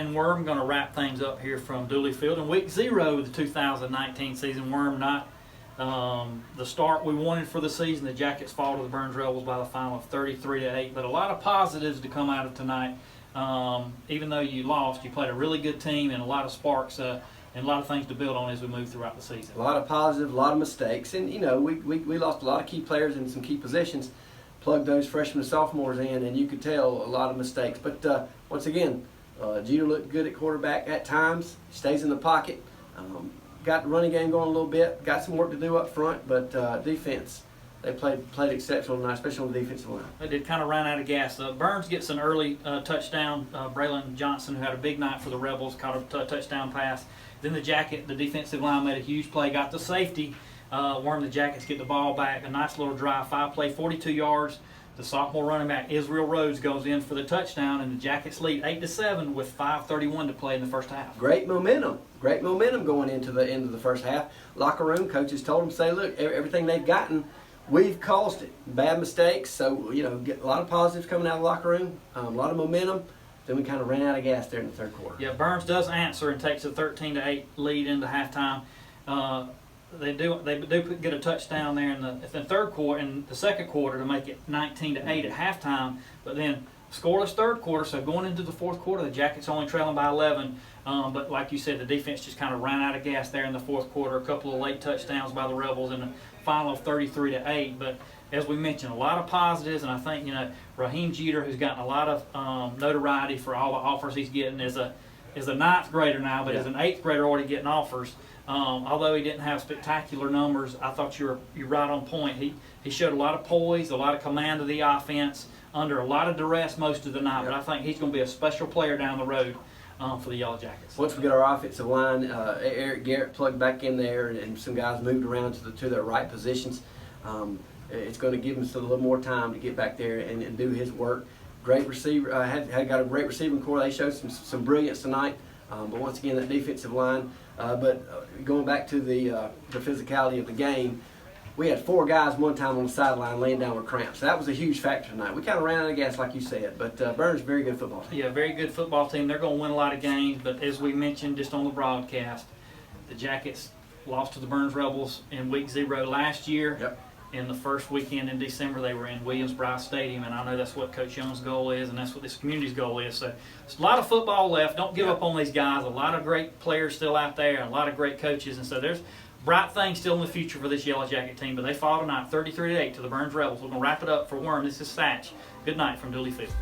and Worm going to wrap things up here from Dooley Field. In week 0 of the 2019 season, Worm not the start we wanted for the season. The Jackets fall to the Byrnes Rebels by the final of 33-8. But a lot of positives to come out of tonight. Even though you lost, you played a really good team and a lot of sparks and a lot of things to build on as we move throughout the season. A lot of positives, a lot of mistakes. And, you know, we lost a lot of key players in some key positions. Plugged those freshmen and sophomores in, and you could tell a lot of mistakes. But once again, Jeter looked good at quarterback at times. Stays in the pocket. Got the running game going a little bit. Got some work to do up front, but defense, they played exceptional tonight, especially on the defensive line. They did kind of run out of gas. Byrnes gets an early touchdown. Braylon Johnson, who had a big night for the Rebels, caught a touchdown pass. Then the defensive line made a huge play, got the safety. Worm, the Jackets get the ball back. A nice little drive, 5-play, 42 yards. The sophomore running back, Israel Rhodes, goes in for the touchdown, and the Jackets lead 8-7 with 5:31 to play in the first half. Great momentum going into the end of the first half. Locker room coaches told them, say, look, everything they've gotten, we've caused it. Bad mistakes, so, you know, get a lot of positives coming out of the locker room, a lot of momentum. Then we kind of ran out of gas there in the third quarter. Yeah, Byrnes does answer and takes a 13-8 lead into halftime. They do get a touchdown there in the third quarter, in the second quarter, to make it 19-8 at halftime. But then scoreless third quarter, so going into the fourth quarter, the Jackets only trailing by 11. But like you said, the defense just kind of ran out of gas there in the fourth quarter. A couple of late touchdowns by the Rebels in the final of 33-8. But as we mentioned, a lot of positives, and I think, you know, Raheem Jeter, who's gotten a lot of notoriety for all the offers he's getting, is a ninth grader now, but is an eighth grader already getting offers. Although he didn't have spectacular numbers, I thought you're right on point. He showed a lot of poise, a lot of command of the offense, under a lot of duress most of the night. But I think he's going to be a special player down the road for the Yellow Jackets. Once we get our offensive line, Eric Garrett plugged back in there, and some guys moved around to their right positions. It's going to give him a little more time to get back there and do his work. Great receiver, got a great receiving core. They showed some brilliance tonight. But once again, that defensive line. But going back to the physicality of the game, we had 4 guys one time on the sideline laying down with cramps. So that was a huge factor tonight. We kind of ran out of gas, like you said. But Byrnes, very good football team. Yeah, very good football team. They're going to win a lot of games. But as we mentioned just on the broadcast, the Jackets lost to the Byrnes Rebels in week 0 last year. Yep. In the first weekend in December, they were in Williams-Brice Stadium, and I know that's what Coach Young's goal is, and that's what this community's goal is. So there's a lot of football left. Don't give up on these guys. A lot of great players still out there, and a lot of great coaches, and so there's bright things still in the future for this Yellow Jacket team. But they fall tonight 33-8 to the Byrnes Rebels. We're going to wrap it up for Worm. This is Satch. Good night from Dooley Field.